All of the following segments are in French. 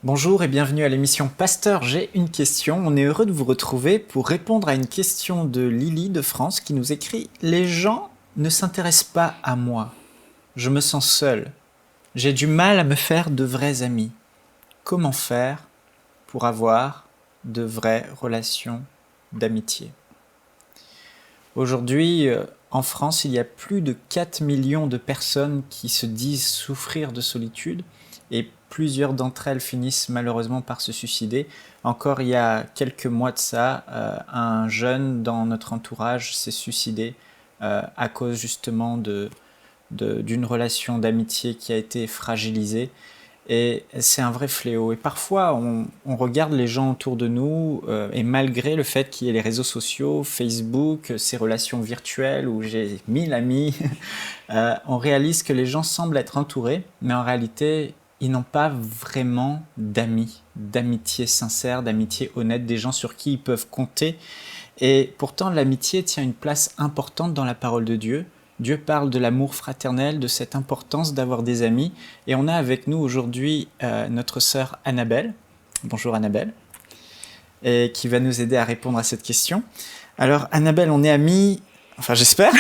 Bonjour et bienvenue à l'émission Pasteur, j'ai une question. On est heureux de vous retrouver pour répondre à une question de Lily de France qui nous écrit « Les gens ne s'intéressent pas à moi. Je me sens seul. J'ai du mal à me faire de vrais amis. Comment faire pour avoir de vraies relations d'amitié ?» Aujourd'hui, en France, il y a plus de 4 millions de personnes qui se disent souffrir de solitude et plusieurs d'entre elles finissent malheureusement par se suicider. Encore il y a quelques mois de ça, un jeune dans notre entourage s'est suicidé à cause justement d'une relation d'amitié qui a été fragilisée. Et c'est un vrai fléau. Et parfois, on regarde les gens autour de nous, et malgré le fait qu'il y ait les réseaux sociaux, Facebook, ces relations virtuelles où j'ai 1000 amis, on réalise que les gens semblent être entourés, mais en réalité, ils n'ont pas vraiment d'amis, d'amitié sincère, d'amitié honnête, des gens sur qui ils peuvent compter. Et pourtant, l'amitié tient une place importante dans la parole de Dieu. Dieu parle de l'amour fraternel, de cette importance d'avoir des amis. Et on a avec nous aujourd'hui notre sœur Annabelle. Bonjour Annabelle. Et qui va nous aider à répondre à cette question. Alors Annabelle, on est amis, enfin j'espère.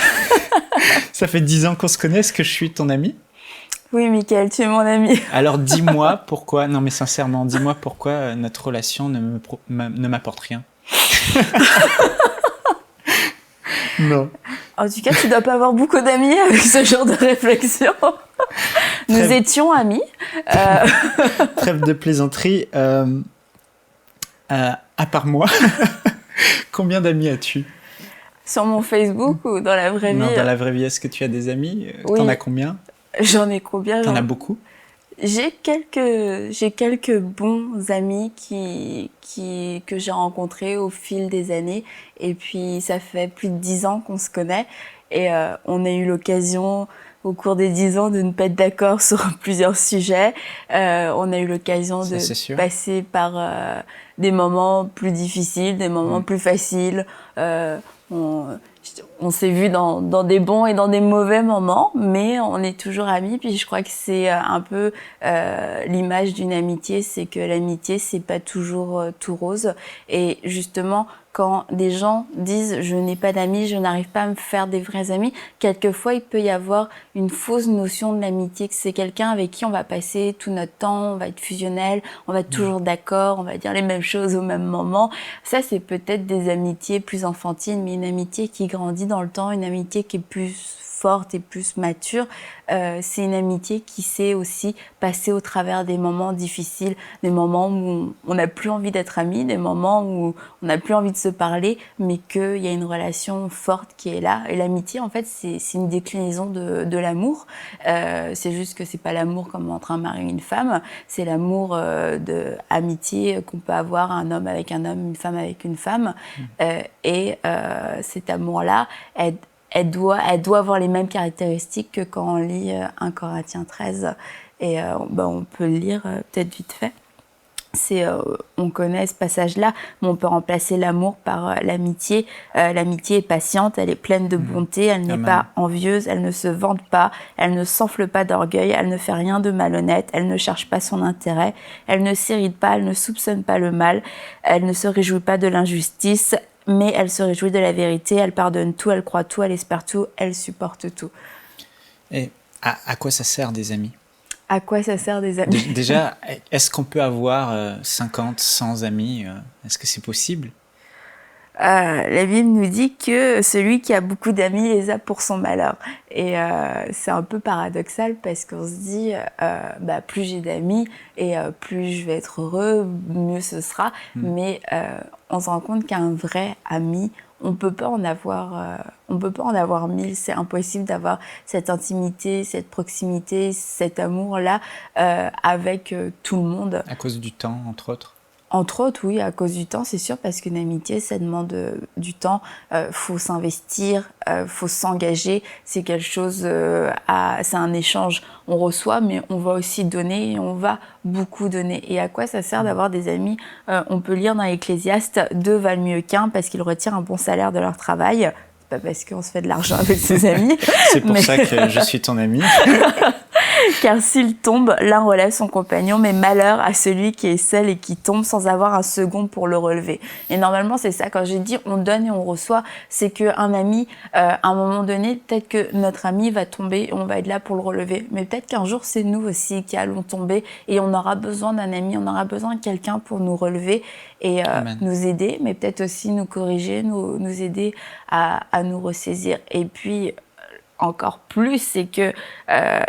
Ça fait 10 ans qu'on se connaît, est-ce que je suis ton amie ? Oui, Mickaël, tu es mon ami. Alors dis-moi pourquoi, non mais sincèrement, dis-moi pourquoi notre relation ne m'apporte rien. Non. En tout cas, tu dois pas avoir beaucoup d'amis avec ce genre de réflexion. Nous étions amis. Trêve de plaisanterie. À part moi, combien d'amis as-tu ? Sur mon Facebook ou dans la vraie vie ? Non, dans la vraie vie, est-ce que tu as des amis ? Oui. T'en as combien ? J'en ai combien ? T'en as beaucoup ? J'ai quelques bons amis que j'ai rencontrés au fil des années. Et puis, ça fait plus de 10 ans qu'on se connaît. Et on a eu l'occasion, au cours des 10 ans, de ne pas être d'accord sur plusieurs sujets. On a eu l'occasion de passer par des moments plus difficiles, des moments plus faciles. On s'est vu dans des bons et dans des mauvais moments, mais on est toujours amis. Puis je crois que c'est un peu l'image d'une amitié, c'est que l'amitié, c'est pas toujours tout rose. Et justement, quand des gens disent « je n'ai pas d'amis, je n'arrive pas à me faire des vrais amis », quelquefois il peut y avoir une fausse notion de l'amitié, que c'est quelqu'un avec qui on va passer tout notre temps, on va être fusionnel, on va être toujours d'accord, on va dire les mêmes choses au même moment. Ça, c'est peut-être des amitiés plus enfantines, mais une amitié qui grandit dans le temps, une amitié qui est plus forte et plus mature, c'est une amitié qui sait aussi passer au travers des moments difficiles, des moments où on n'a plus envie d'être amis, des moments où on n'a plus envie de se parler, mais qu'il y a une relation forte qui est là. Et l'amitié, en fait, c'est une déclinaison de l'amour. C'est juste que c'est pas l'amour comme entre un mari et une femme, c'est l'amour de amitié qu'on peut avoir un homme avec un homme, une femme avec une femme. Et cet amour-là, elle doit avoir les mêmes caractéristiques que quand on lit 1 Corinthiens 13. Et on peut le lire peut-être vite fait. On connaît ce passage-là, mais on peut remplacer l'amour par l'amitié. L'amitié est patiente, elle est pleine de bonté, elle n'est pas envieuse, elle ne se vante pas, elle ne s'enfle pas d'orgueil, elle ne fait rien de malhonnête, elle ne cherche pas son intérêt, elle ne s'irrite pas, elle ne soupçonne pas le mal, elle ne se réjouit pas de l'injustice, mais elle se réjouit de la vérité, elle pardonne tout, elle croit tout, elle espère tout, elle supporte tout. Et à quoi ça sert des amis ? À quoi ça sert des amis ? Déjà, est-ce qu'on peut avoir 50, 100 amis ? Est-ce que c'est possible ? La Bible nous dit que celui qui a beaucoup d'amis les a pour son malheur. Et c'est un peu paradoxal parce qu'on se dit plus j'ai d'amis et plus je vais être heureux, mieux ce sera. Mais on se rend compte qu'un vrai ami, on peut pas en avoir 1000. C'est impossible d'avoir cette intimité, cette proximité, cet amour-là avec tout le monde. À cause du temps, entre autres ? Entre autres, oui, à cause du temps, c'est sûr, parce qu'une amitié, ça demande du temps. Faut s'investir, faut s'engager. C'est quelque chose, c'est un échange. On reçoit, mais on va aussi donner et on va beaucoup donner. Et à quoi ça sert d'avoir des amis ? On peut lire dans l'Ecclésiaste, 2 valent mieux qu'un parce qu'ils retirent un bon salaire de leur travail. C'est pas parce qu'on se fait de l'argent avec ses amis. C'est pour ça que je suis ton ami. Car s'il tombe, l'un relève son compagnon, mais malheur à celui qui est seul et qui tombe sans avoir un second pour le relever. Et normalement, c'est ça. Quand j'ai dit on donne et on reçoit, c'est qu'un ami, à un moment donné, peut-être que notre ami va tomber et on va être là pour le relever. Mais peut-être qu'un jour, c'est nous aussi qui allons tomber et on aura besoin d'un ami, on aura besoin de quelqu'un pour nous relever et nous aider, mais peut-être aussi nous corriger, nous aider à nous ressaisir. Et puis, encore plus, c'est que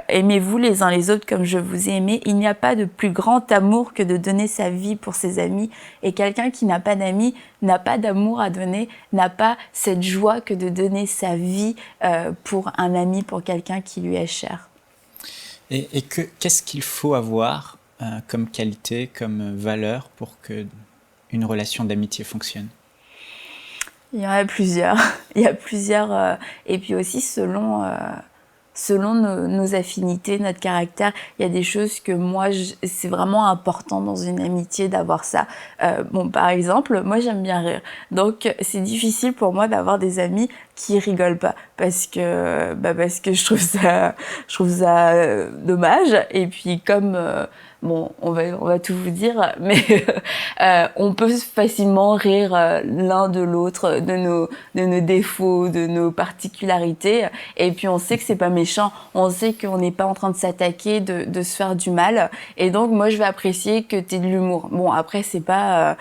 aimez-vous les uns les autres comme je vous ai aimé. Il n'y a pas de plus grand amour que de donner sa vie pour ses amis. Et quelqu'un qui n'a pas d'amis n'a pas d'amour à donner, n'a pas cette joie que de donner sa vie pour un ami, pour quelqu'un qui lui est cher. Et qu'est-ce qu'il faut avoir comme qualité, comme valeur pour que une relation d'amitié fonctionne? Il y en a plusieurs. Il y a plusieurs. Et puis aussi, selon nos affinités, notre caractère, il y a des choses que moi, c'est vraiment important dans une amitié d'avoir ça. Bon, par exemple, moi, j'aime bien rire. Donc, c'est difficile pour moi d'avoir des amis qui rigolent pas parce que je trouve ça dommage. Et puis, comme bon, on va tout vous dire, mais on peut facilement rire l'un de l'autre, de nos défauts, de nos particularités. Et puis on sait que c'est pas méchant, on sait qu'on n'est pas en train de s'attaquer, de se faire du mal. Et donc moi je vais apprécier que t'aies de l'humour. Bon après c'est pas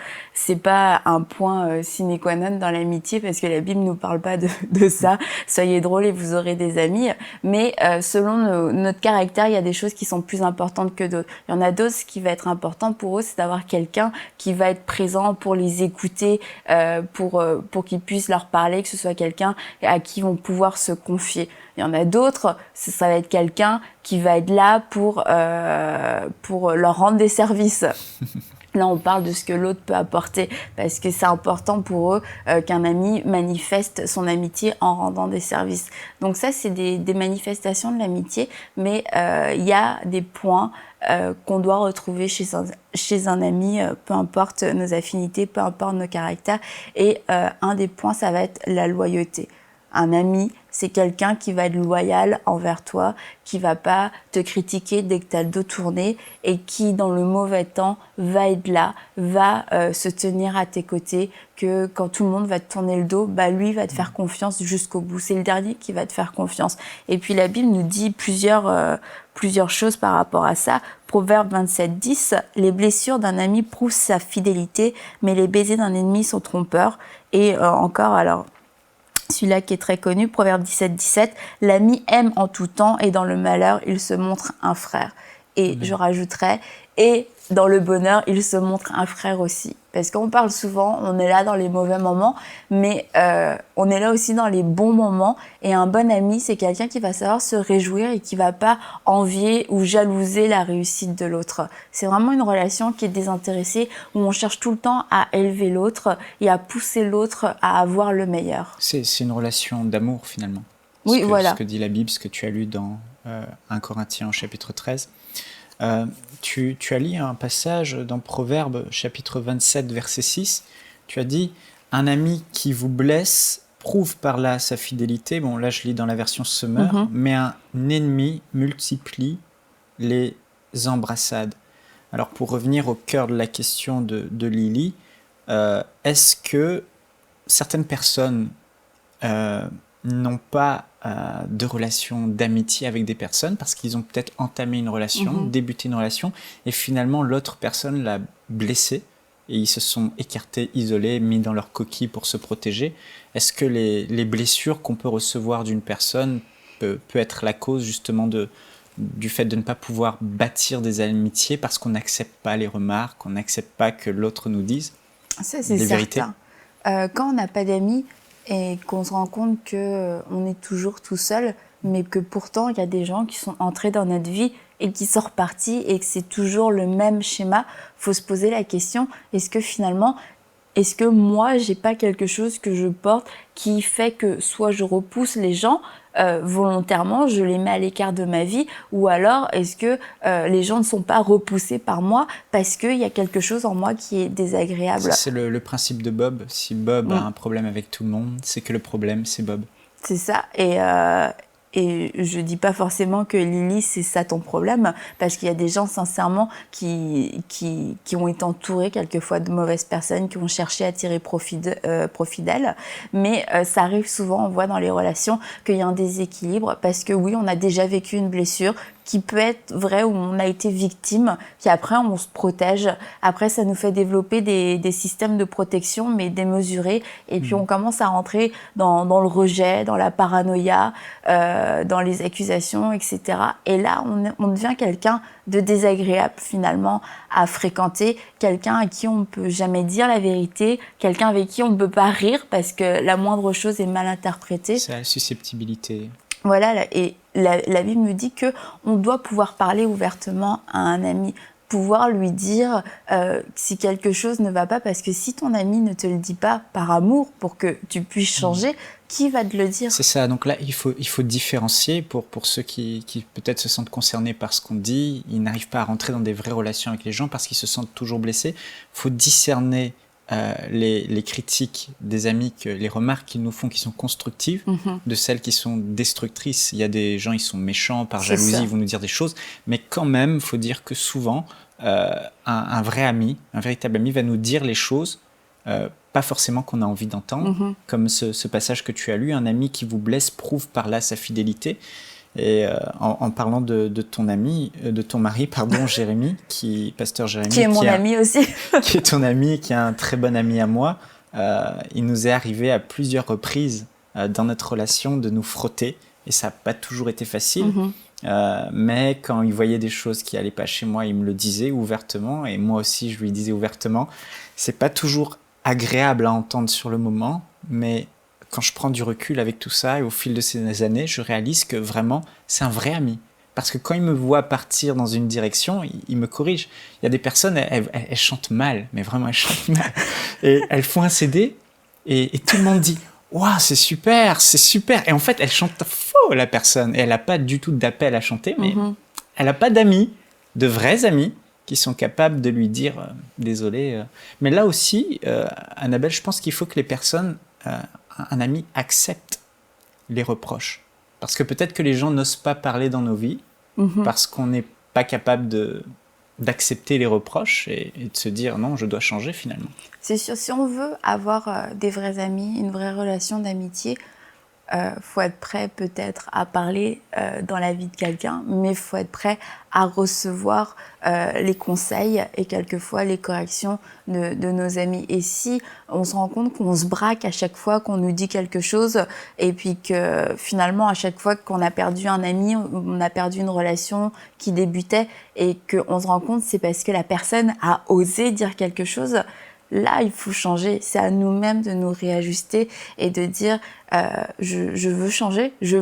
un point sine qua non dans l'amitié parce que la Bible nous parle pas de ça. Soyez drôles et vous aurez des amis. Mais selon notre caractère, il y a des choses qui sont plus importantes que d'autres. Il y en a d'autres, ce qui va être important pour eux, c'est d'avoir quelqu'un qui va être présent pour les écouter, pour qu'ils puissent leur parler, que ce soit quelqu'un à qui ils vont pouvoir se confier. Il y en a d'autres, ça va être quelqu'un qui va être là pour leur rendre des services. Là, on parle de ce que l'autre peut apporter parce que c'est important pour eux qu'un ami manifeste son amitié en rendant des services. Donc ça, c'est des manifestations de l'amitié, mais il y a des points qu'on doit retrouver chez un ami, peu importe nos affinités, peu importe nos caractères. Et un des points, ça va être la loyauté. Un ami, c'est quelqu'un qui va être loyal envers toi, qui va pas te critiquer dès que tu as le dos tourné et qui, dans le mauvais temps, va être là, va se tenir à tes côtés, que quand tout le monde va te tourner le dos, bah lui va te faire confiance jusqu'au bout. C'est le dernier qui va te faire confiance. Et puis la Bible nous dit plusieurs choses par rapport à ça. Proverbe 27:10, les blessures d'un ami prouvent sa fidélité, mais les baisers d'un ennemi sont trompeurs. Et encore, alors... celui-là qui est très connu, Proverbe 17:17, l'ami aime en tout temps et dans le malheur, il se montre un frère. Et je rajouterais, et dans le bonheur, il se montre un frère aussi. Parce qu'on parle souvent, on est là dans les mauvais moments, mais on est là aussi dans les bons moments. Et un bon ami, c'est quelqu'un qui va savoir se réjouir et qui va pas envier ou jalouser la réussite de l'autre. C'est vraiment une relation qui est désintéressée, où on cherche tout le temps à élever l'autre et à pousser l'autre à avoir le meilleur. C'est une relation d'amour finalement. Oui, voilà. Ce que dit la Bible, ce que tu as lu dans 1 Corinthiens au chapitre 13. Tu as lu un passage dans Proverbe chapitre 27 verset 6. Tu as dit « Un ami qui vous blesse prouve par là sa fidélité ». Bon, là je lis dans la version Semeur. Mais un ennemi multiplie les embrassades. Alors pour revenir au cœur de la question de Lily, est-ce que certaines personnes n'ont pas de relation d'amitié avec des personnes parce qu'ils ont peut-être entamé une relation, débuté une relation, et finalement l'autre personne l'a blessé et ils se sont écartés, isolés, mis dans leur coquille pour se protéger. Est-ce que les blessures qu'on peut recevoir d'une personne peut être la cause justement du fait de ne pas pouvoir bâtir des amitiés parce qu'on n'accepte pas les remarques, on n'accepte pas que l'autre nous dise des vérités? Quand on n'a pas d'amis, et qu'on se rend compte qu'on est toujours tout seul, mais que pourtant il y a des gens qui sont entrés dans notre vie et qui sont repartis et que c'est toujours le même schéma, faut se poser la question, est-ce que moi j'ai pas quelque chose que je porte qui fait que soit je repousse les gens volontairement, je les mets à l'écart de ma vie, ou alors est-ce que les gens ne sont pas repoussés par moi parce qu'il y a quelque chose en moi qui est désagréable. C'est le principe de Bob. Si Bob a un problème avec tout le monde, c'est que le problème c'est Bob. C'est ça. Et je dis pas forcément que Lily, c'est ça ton problème, parce qu'il y a des gens, sincèrement, qui ont été entourés quelquefois de mauvaises personnes, qui ont cherché à tirer profit d'elles. Mais ça arrive souvent, on voit dans les relations qu'il y a un déséquilibre, parce que oui, on a déjà vécu une blessure, qui peut être vrai, où on a été victime, puis après on se protège. Après, ça nous fait développer des systèmes de protection, mais démesurés. Et puis on commence à rentrer dans le rejet, dans la paranoïa, dans les accusations, etc. Et là, on devient quelqu'un de désagréable finalement à fréquenter, quelqu'un à qui on ne peut jamais dire la vérité, quelqu'un avec qui on ne peut pas rire parce que la moindre chose est mal interprétée. C'est la susceptibilité. Voilà, et la Bible me dit que on doit pouvoir parler ouvertement à un ami, pouvoir lui dire si quelque chose ne va pas, parce que si ton ami ne te le dit pas par amour pour que tu puisses changer, qui va te le dire? C'est ça, donc là il faut différencier pour ceux qui peut-être se sentent concernés par ce qu'on dit, ils n'arrivent pas à rentrer dans des vraies relations avec les gens parce qu'ils se sentent toujours blessés. Il faut discerner les critiques des amis, les remarques qu'ils nous font qui sont constructives, de celles qui sont destructrices. Il y a des gens, ils sont méchants, par jalousie, ils vont nous dire des choses, mais quand même, il faut dire que souvent, un vrai ami, un véritable ami va nous dire les choses, pas forcément qu'on a envie d'entendre, comme ce passage que tu as lu, un ami qui vous blesse prouve par là sa fidélité. Et en parlant de ton ami, de ton mari, pardon, Jérémy, pasteur Jérémy, qui est mon ami aussi, qui est ton ami, qui est un très bon ami à moi, il nous est arrivé à plusieurs reprises dans notre relation de nous frotter, et ça n'a pas toujours été facile, mais quand il voyait des choses qui n'allaient pas chez moi, il me le disait ouvertement, et moi aussi je lui disais ouvertement. C'est pas toujours agréable à entendre sur le moment, mais quand je prends du recul avec tout ça et au fil de ces années, je réalise que vraiment, c'est un vrai ami. Parce que quand il me voit partir dans une direction, il me corrige. Il y a des personnes, elles chantent mal, mais vraiment, elles chantent mal. Et elles font un CD et tout le monde dit « Waouh, c'est super, c'est super !» Et en fait, elle chante faux, la personne. Et elle n'a pas du tout d'appel à chanter, mais elle n'a pas d'amis, de vrais amis, qui sont capables de lui dire « Désolé ». Mais là aussi, Annabelle, je pense qu'il faut que les personnes... un ami accepte les reproches. Parce que peut-être que les gens n'osent pas parler dans nos vies, parce qu'on n'est pas capable d'accepter les reproches et de se dire non, je dois changer finalement. C'est sûr, si on veut avoir des vrais amis, une vraie relation d'amitié, faut être prêt peut-être à parler dans la vie de quelqu'un, mais faut être prêt à recevoir les conseils et quelquefois les corrections de nos amis. Et si on se rend compte qu'on se braque à chaque fois qu'on nous dit quelque chose, et puis que finalement à chaque fois qu'on a perdu un ami, on a perdu une relation qui débutait, et qu'on se rend compte c'est parce que la personne a osé dire quelque chose, là, il faut changer. C'est à nous-mêmes de nous réajuster et de dire je veux changer, je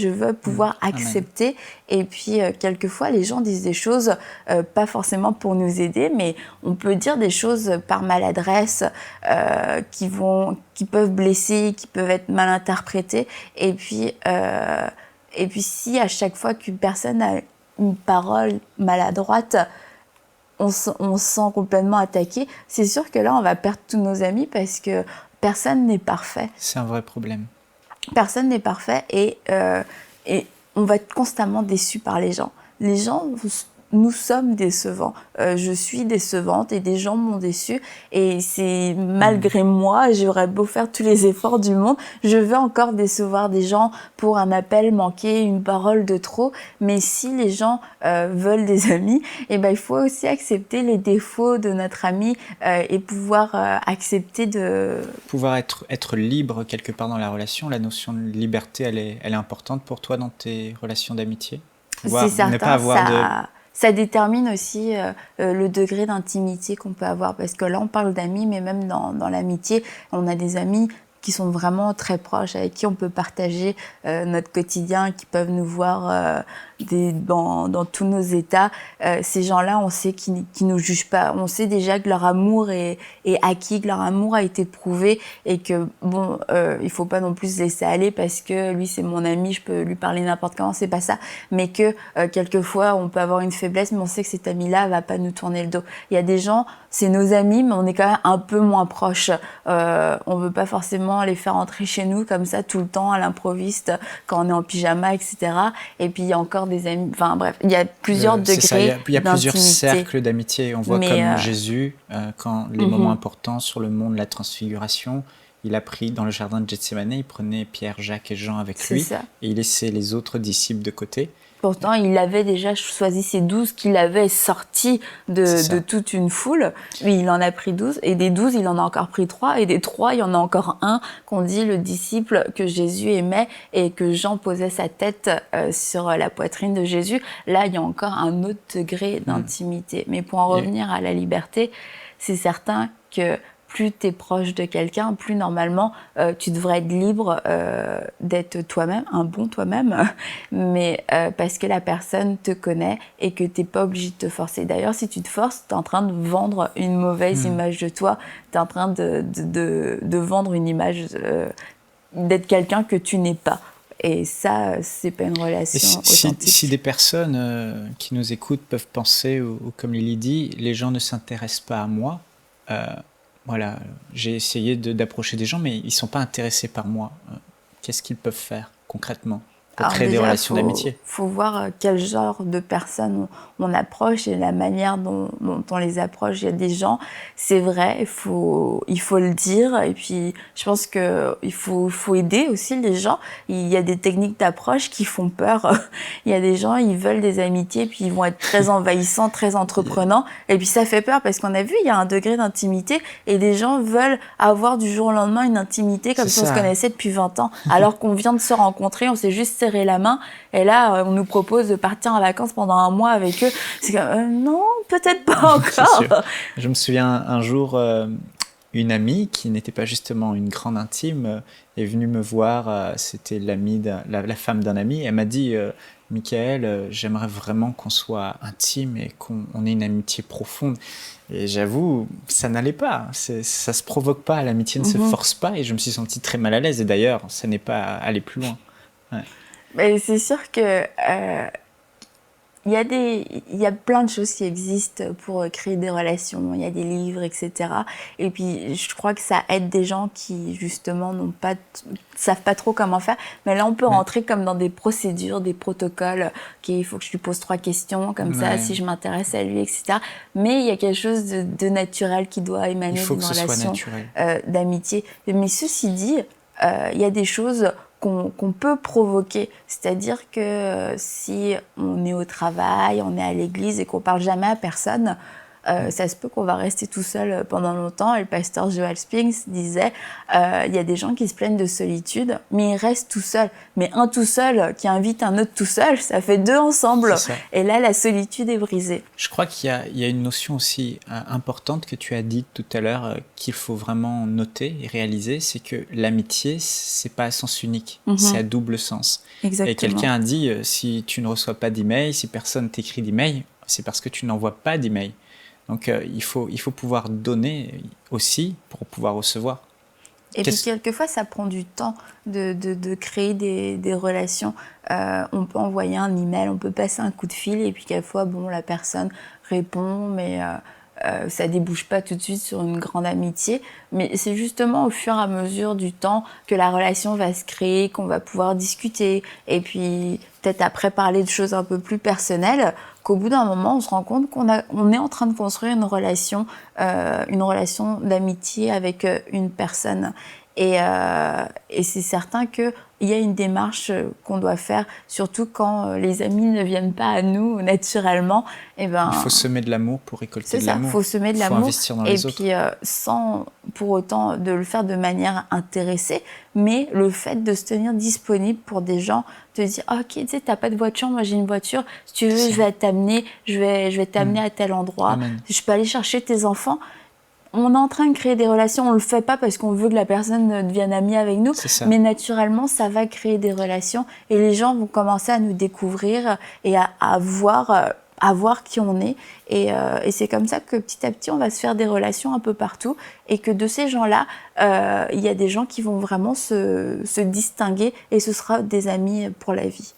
veux pouvoir accepter. Et puis, quelquefois, les gens disent des choses pas forcément pour nous aider, mais on peut dire des choses par maladresse qui peuvent blesser, qui peuvent être mal interprétées. Et puis si à chaque fois qu'une personne a une parole maladroite, on se sent complètement attaqué, c'est sûr que là, on va perdre tous nos amis parce que personne n'est parfait. C'est un vrai problème. Personne n'est parfait et on va être constamment déçu par les gens. Les gens, nous sommes décevants. Je suis décevante et des gens m'ont déçue. Et c'est malgré moi, j'aurais beau faire tous les efforts du monde, je vais encore décevoir des gens pour un appel manqué, une parole de trop. Mais si les gens veulent des amis, eh ben, il faut aussi accepter les défauts de notre ami et pouvoir accepter de... Pouvoir être libre quelque part dans la relation. La notion de liberté, elle est importante pour toi dans tes relations d'amitié? C'est certain, ça détermine aussi le degré d'intimité qu'on peut avoir. Parce que là, on parle d'amis, mais même dans l'amitié, on a des amis qui sont vraiment très proches, avec qui on peut partager notre quotidien, qui peuvent nous voir dans tous nos états. Ces gens-là, on sait qu'ils nous jugent pas. On sait déjà que leur amour est acquis, que leur amour a été prouvé et que bon, il faut pas non plus se laisser aller parce que lui c'est mon ami, je peux lui parler n'importe comment, c'est pas ça. Mais que quelquefois on peut avoir une faiblesse, mais on sait que cet ami-là va pas nous tourner le dos. Il y a des gens, c'est nos amis, mais on est quand même un peu moins proches. On veut pas forcément les faire entrer chez nous comme ça tout le temps à l'improviste quand on est en pyjama, etc. Et puis il y a encore des amis. Enfin bref, il y a plusieurs degrés d'intimité. Il y a plusieurs cercles d'amitié. On voit comme Jésus, quand les moments importants sur le mont de la transfiguration, il a pris dans le jardin de Gethsémane, il prenait Pierre, Jacques et Jean avec lui et il laissait les autres disciples de côté. Pourtant, il avait déjà choisi ses 12 qu'il avait sortis de toute une foule. Lui, il en a pris 12. Et des 12, il en a encore pris 3. Et des 3, il y en a encore un qu'on dit le disciple que Jésus aimait et que Jean posait sa tête sur la poitrine de Jésus. Là, il y a encore un autre degré d'intimité. Mais pour en revenir à la liberté, c'est certain que plus tu es proche de quelqu'un, plus normalement tu devrais être libre d'être toi-même, un bon toi-même, mais parce que la personne te connaît et que tu n'es pas obligé de te forcer. D'ailleurs, si tu te forces, tu es en train de vendre une mauvaise image de toi, tu es en train de vendre une image d'être quelqu'un que tu n'es pas. Et ça, c'est pas une relation authentique. Si des personnes qui nous écoutent peuvent penser, ou comme Lily dit, les gens ne s'intéressent pas à moi, voilà, j'ai essayé d'approcher des gens, mais ils ne sont pas intéressés par moi. Qu'est-ce qu'ils peuvent faire concrètement pour créer des relations d'amitié? Il faut voir quel genre de personnes on approche et la manière dont on les approche. Il y a des gens, c'est vrai, il faut le dire. Et puis, je pense qu'il faut aider aussi les gens. Il y a des techniques d'approche qui font peur. Il y a des gens, ils veulent des amitiés, puis ils vont être très envahissants, très entreprenants. Et puis, ça fait peur parce qu'on a vu, il y a un degré d'intimité et des gens veulent avoir du jour au lendemain une intimité comme si on se connaissait depuis 20 ans. Alors qu'on vient de se rencontrer, on s'est juste serré la main et là, on nous propose de partir en vacances pendant un mois avec eux. C'est comme, non, peut-être pas encore. Je me souviens un jour, une amie qui n'était pas justement une grande intime est venue me voir. C'était la femme d'un ami. Elle m'a dit, Michael, j'aimerais vraiment qu'on soit intime et qu'on ait une amitié profonde. Et j'avoue, ça n'allait pas. Ça se provoque pas. L'amitié ne se force pas. Et je me suis sentie très mal à l'aise. Et d'ailleurs, ça n'est pas allé plus loin. Ouais. Mais c'est sûr que il y a plein de choses qui existent pour créer des relations. Il y a des livres, etc. Et puis, je crois que ça aide des gens qui, justement, savent pas trop comment faire. Mais là, on peut rentrer comme dans des procédures, des protocoles. Il faut que je lui pose 3 questions, comme ça, si je m'intéresse à lui, etc. Mais il y a quelque chose de naturel qui doit émaner d'une relation d'amitié. Mais ceci dit, il y a des choses qu'on peut provoquer. C'est-à-dire que si on est au travail, on est à l'église et qu'on parle jamais à personne, ça se peut qu'on va rester tout seul pendant longtemps. Et le pasteur Joel Spinks disait, il y a des gens qui se plaignent de solitude, mais ils restent tout seuls. Mais un tout seul qui invite un autre tout seul, ça fait 2 ensemble. Et là, la solitude est brisée. Je crois qu'il y a une notion aussi importante que tu as dite tout à l'heure, qu'il faut vraiment noter et réaliser, c'est que l'amitié, c'est pas à sens unique, c'est à double sens. Exactement. Et quelqu'un a dit, si tu ne reçois pas d'email, si personne t'écrit d'email, c'est parce que tu n'envoies pas d'email. Donc il faut pouvoir donner aussi pour pouvoir recevoir. Et puis quelquefois, ça prend du temps de créer des relations. On peut envoyer un email, on peut passer un coup de fil, et puis quelquefois, bon, la personne répond, mais ça débouche pas tout de suite sur une grande amitié. Mais c'est justement au fur et à mesure du temps que la relation va se créer, qu'on va pouvoir discuter, et puis peut-être après parler de choses un peu plus personnelles, qu'au bout d'un moment, on se rend compte qu'on est en train de construire une relation d'amitié avec une personne. Et c'est certain qu'il y a une démarche qu'on doit faire, surtout quand les amis ne viennent pas à nous naturellement. Il faut semer de l'amour pour récolter de l'amour. Il faut semer de l'amour. Il faut investir dans les autres. Et puis, sans pour autant de le faire de manière intéressée, mais le fait de se tenir disponible pour des gens, de dire « Ok, tu sais, t'as pas de voiture, moi j'ai une voiture, si tu veux, je vais t'amener à tel endroit, je peux aller chercher tes enfants ». on est en train de créer des relations, on le fait pas parce qu'on veut que la personne devienne amie avec nous, mais naturellement, ça va créer des relations et les gens vont commencer à nous découvrir et à voir qui on est. Et c'est comme ça que petit à petit, on va se faire des relations un peu partout et que de ces gens-là, il y a des gens qui vont vraiment se distinguer et ce sera des amis pour la vie.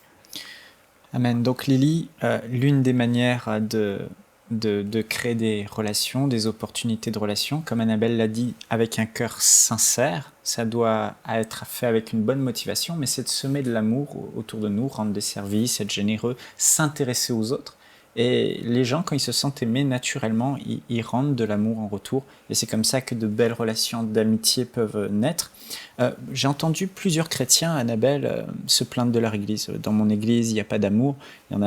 Amen. Donc Lily, l'une des manières de créer des relations, des opportunités de relations, comme Annabelle l'a dit, avec un cœur sincère, ça doit être fait avec une bonne motivation, mais c'est de semer de l'amour autour de nous, rendre des services, être généreux, s'intéresser aux autres. Et les gens, quand ils se sentent aimés, naturellement, ils rendent de l'amour en retour. Et c'est comme ça que de belles relations d'amitié peuvent naître. J'ai entendu plusieurs chrétiens, Annabelle, se plaindre de leur église. Dans mon église, il n'y a pas d'amour. Il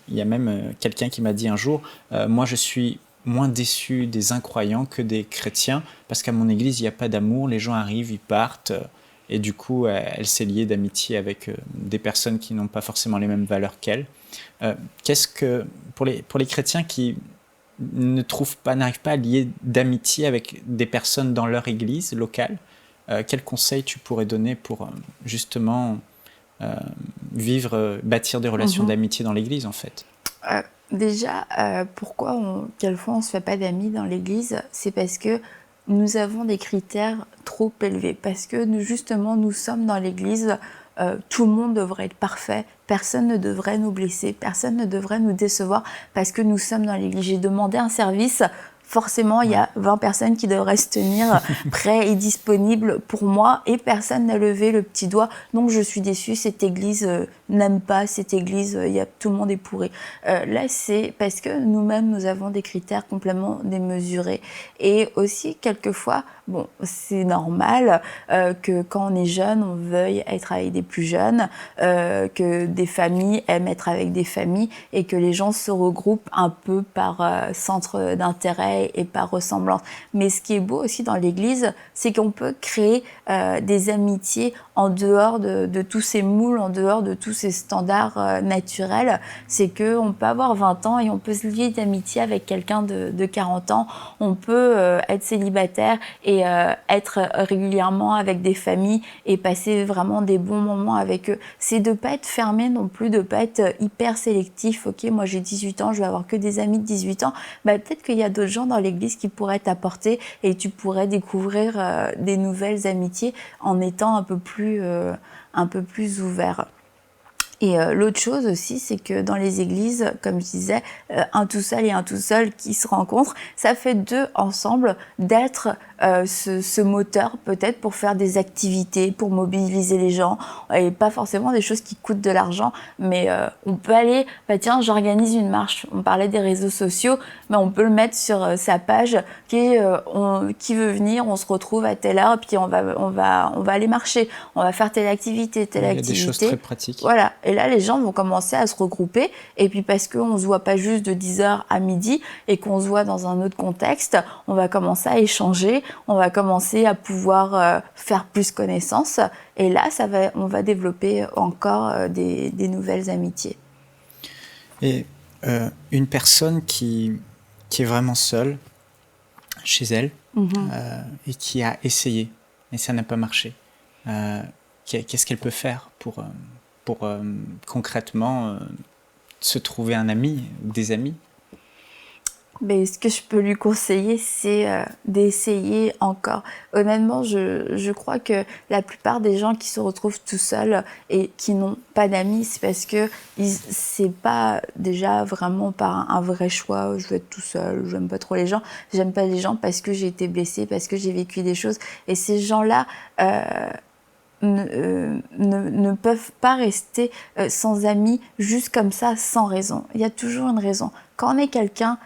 y a même quelqu'un qui m'a dit un jour, moi je suis moins déçu des incroyants que des chrétiens, parce qu'à mon église, il n'y a pas d'amour, les gens arrivent, ils partent, et du coup, elle s'est liée d'amitié avec des personnes qui n'ont pas forcément les mêmes valeurs qu'elle. Qu'est-ce que, pour les chrétiens qui n'arrivent pas à lier d'amitié avec des personnes dans leur église locale, quels conseils tu pourrais donner pour justement bâtir des relations d'amitié dans l'église en fait? Déjà, quelquefois on ne se fait pas d'amis dans l'église, c'est parce que nous avons des critères trop élevés, parce que nous sommes dans l'église, tout le monde devrait être parfait, personne ne devrait nous blesser, personne ne devrait nous décevoir, parce que nous sommes dans l'église. J'ai demandé un service, forcément il y a 20 personnes qui devraient se tenir prêts et disponibles pour moi, et personne n'a levé le petit doigt, donc je suis déçue, cette église n'aime pas, cette église, tout le monde est pourri. Là c'est parce que nous-mêmes nous avons des critères complètement démesurés, et aussi quelquefois, bon c'est normal que quand on est jeune on veuille être avec des plus jeunes, que des familles aiment être avec des familles, et que les gens se regroupent un peu par centre d'intérêt et par ressemblance. Mais ce qui est beau aussi dans l'église, c'est qu'on peut créer des amitiés en dehors de tous ces moules, en dehors de tous ces standards naturels. C'est qu'on peut avoir 20 ans et on peut se lier d'amitié avec quelqu'un de 40 ans. On peut être célibataire et être régulièrement avec des familles et passer vraiment des bons moments avec eux. C'est de pas être fermé non plus, de pas être hyper sélectif. Ok, moi j'ai 18 ans, je vais avoir que des amis de 18 ans. Bah, peut-être qu'il y a d'autres gens dans l'église qui pourraient t'apporter et tu pourrais découvrir des nouvelles amitiés en étant un peu plus ouvert. Et l'autre chose aussi, c'est que dans les églises, comme je disais, un tout seul et un tout seul qui se rencontrent, ça fait deux ensemble d'être ce moteur peut-être pour faire des activités, pour mobiliser les gens, et pas forcément des choses qui coûtent de l'argent, mais on peut aller, bah tiens, j'organise une marche, on parlait des réseaux sociaux, mais on peut le mettre sur sa page, qui veut venir, on se retrouve à telle heure, puis on va aller marcher, on va faire telle activité, telle activité. Il y a des choses très pratiques. Voilà, et là les gens vont commencer à se regrouper, et puis parce qu'on se voit pas juste de 10h à midi, et qu'on se voit dans un autre contexte, on va commencer à échanger, on va commencer à pouvoir faire plus connaissance, et là on va développer encore des nouvelles amitiés. Et une personne qui est vraiment seule chez elle, et qui a essayé et ça n'a pas marché, qu'est-ce qu'elle peut faire pour concrètement se trouver un ami ou des amis? Mais ce que je peux lui conseiller, c'est d'essayer encore. Honnêtement, je crois que la plupart des gens qui se retrouvent tout seuls et qui n'ont pas d'amis, c'est parce que c'est pas déjà vraiment par un vrai choix. Je veux être tout seul, j'aime pas trop les gens. J'aime pas les gens parce que j'ai été blessée, parce que j'ai vécu des choses. Et ces gens-là ne peuvent pas rester sans amis juste comme ça, sans raison. Il y a toujours une raison. Quand on est quelqu'un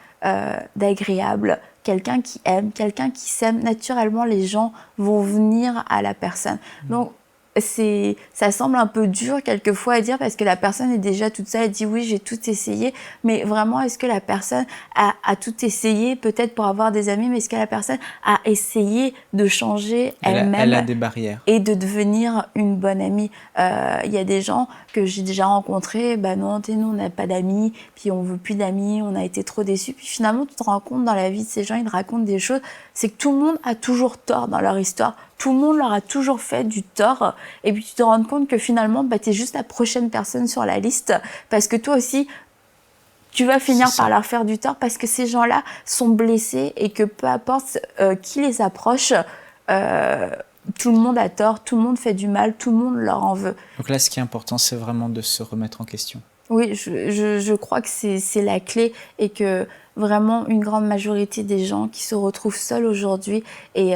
d'agréable, quelqu'un qui aime, quelqu'un qui s'aime, naturellement les gens vont venir à la personne. Donc ça semble un peu dur quelquefois à dire parce que la personne est déjà toute seule, elle dit oui, j'ai tout essayé, mais vraiment, est-ce que la personne a tout essayé peut-être pour avoir des amis, mais est-ce que la personne a essayé de changer elle-même elle a des barrières. Et de devenir une bonne amie? Il y a des gens que j'ai déjà rencontrés, non, nous on n'a pas d'amis, puis on veut plus d'amis, on a été trop déçus, puis finalement tu te rends compte dans la vie de ces gens, ils te racontent des choses, c'est que tout le monde a toujours tort dans leur histoire, tout le monde leur a toujours fait du tort, et puis tu te rends compte que finalement tu es juste la prochaine personne sur la liste, parce que toi aussi tu vas finir par leur faire du tort, parce que ces gens-là sont blessés, et que peu importe qui les approche, tout le monde a tort, tout le monde fait du mal, tout le monde leur en veut. Donc là, ce qui est important, c'est vraiment de se remettre en question. Oui, je crois que c'est la clé, et que vraiment une grande majorité des gens qui se retrouvent seuls aujourd'hui, et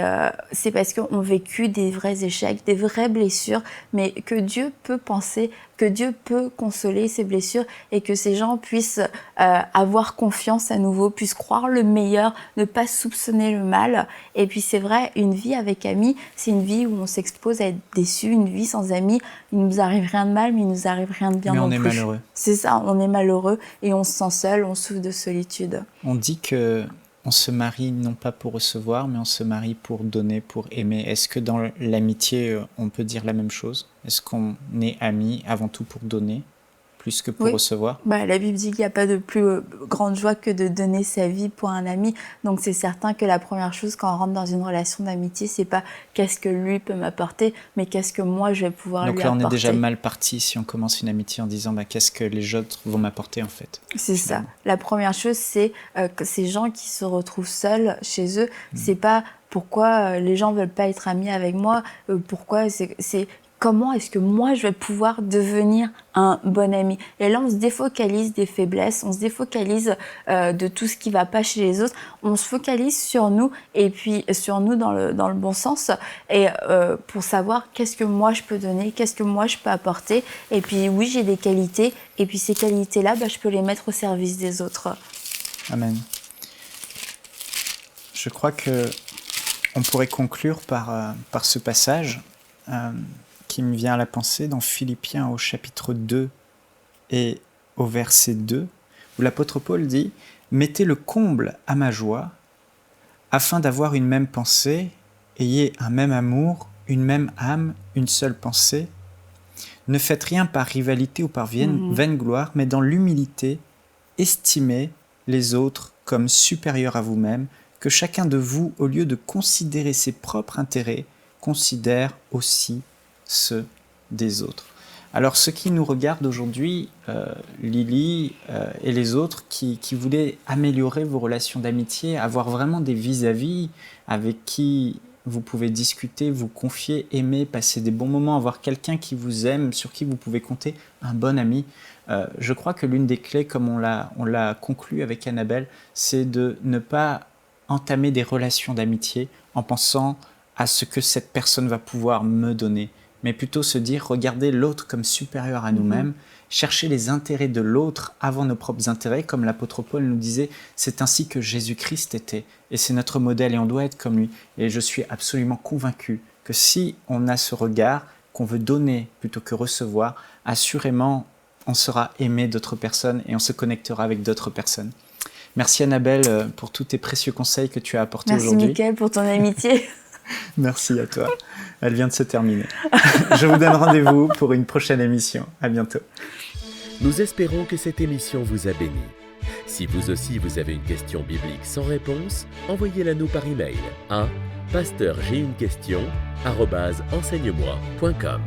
c'est parce qu'ils ont vécu des vrais échecs, des vraies blessures, mais que Dieu peut penser, que Dieu peut consoler ces blessures, et que ces gens puissent avoir confiance à nouveau, puissent croire le meilleur, ne pas soupçonner le mal. Et puis c'est vrai, une vie avec amis, c'est une vie où on s'expose à être déçu, une vie sans amis, il nous arrive rien de mal, mais il nous arrive rien de bien non plus. Mais on est malheureux. C'est ça, on est malheureux, et on se sent seul, on souffre de solitude. On dit que on se marie non pas pour recevoir, mais on se marie pour donner, pour aimer. Est-ce que dans l'amitié, on peut dire la même chose? Est-ce qu'on est amis avant tout pour donner, plus que pour recevoir? La Bible dit qu'il n'y a pas de plus grande joie que de donner sa vie pour un ami. Donc c'est certain que la première chose quand on rentre dans une relation d'amitié, c'est pas qu'est-ce que lui peut m'apporter, mais qu'est-ce que moi je vais pouvoir lui apporter. Donc là, on est déjà mal parti si on commence une amitié en disant qu'est-ce que les autres vont m'apporter en fait. C'est ça. La première chose, c'est que ces gens qui se retrouvent seuls chez eux, c'est pas pourquoi les gens veulent pas être amis avec moi, pourquoi c'est comment est-ce que moi je vais pouvoir devenir un bon ami. Et là, on se défocalise des faiblesses, on se défocalise de tout ce qui va pas chez les autres, on se focalise sur nous, et puis sur nous dans le bon sens, et pour savoir qu'est-ce que moi je peux donner, qu'est-ce que moi je peux apporter. Et puis oui, j'ai des qualités, et puis ces qualités-là, je peux les mettre au service des autres. Amen. Je crois que on pourrait conclure par ce passage qui me vient à la pensée dans Philippiens au chapitre 2 et au verset 2, où l'apôtre Paul dit « Mettez le comble à ma joie, afin d'avoir une même pensée, ayez un même amour, une même âme, une seule pensée. Ne faites rien par rivalité ou par vaine gloire, mais dans l'humilité, estimez les autres comme supérieurs à vous-même, que chacun de vous, au lieu de considérer ses propres intérêts, considère aussi ceux des autres. » Alors ceux qui nous regardent aujourd'hui, Lily et les autres qui voulaient améliorer vos relations d'amitié, avoir vraiment des vis-à-vis avec qui vous pouvez discuter, vous confier, aimer, passer des bons moments, avoir quelqu'un qui vous aime, sur qui vous pouvez compter, un bon ami. Je crois que l'une des clés, comme on l'a conclu avec Annabelle, c'est de ne pas entamer des relations d'amitié en pensant à ce que cette personne va pouvoir me donner, mais plutôt se dire, regardez l'autre comme supérieur à nous-mêmes, chercher les intérêts de l'autre avant nos propres intérêts, comme l'apôtre Paul nous disait, c'est ainsi que Jésus-Christ était, et c'est notre modèle, et on doit être comme lui. Et je suis absolument convaincu que si on a ce regard, qu'on veut donner plutôt que recevoir, assurément, on sera aimé d'autres personnes, et on se connectera avec d'autres personnes. Merci Annabelle pour tous tes précieux conseils que tu as apportés aujourd'hui. Merci Mickaël pour ton amitié. Merci à toi. Elle vient de se terminer. Je vous donne rendez-vous pour une prochaine émission. À bientôt. Nous espérons que cette émission vous a béni. Si vous aussi vous avez une question biblique sans réponse, envoyez-la nous par email à pasteurj'aiunequestion@enseigne-moi.com.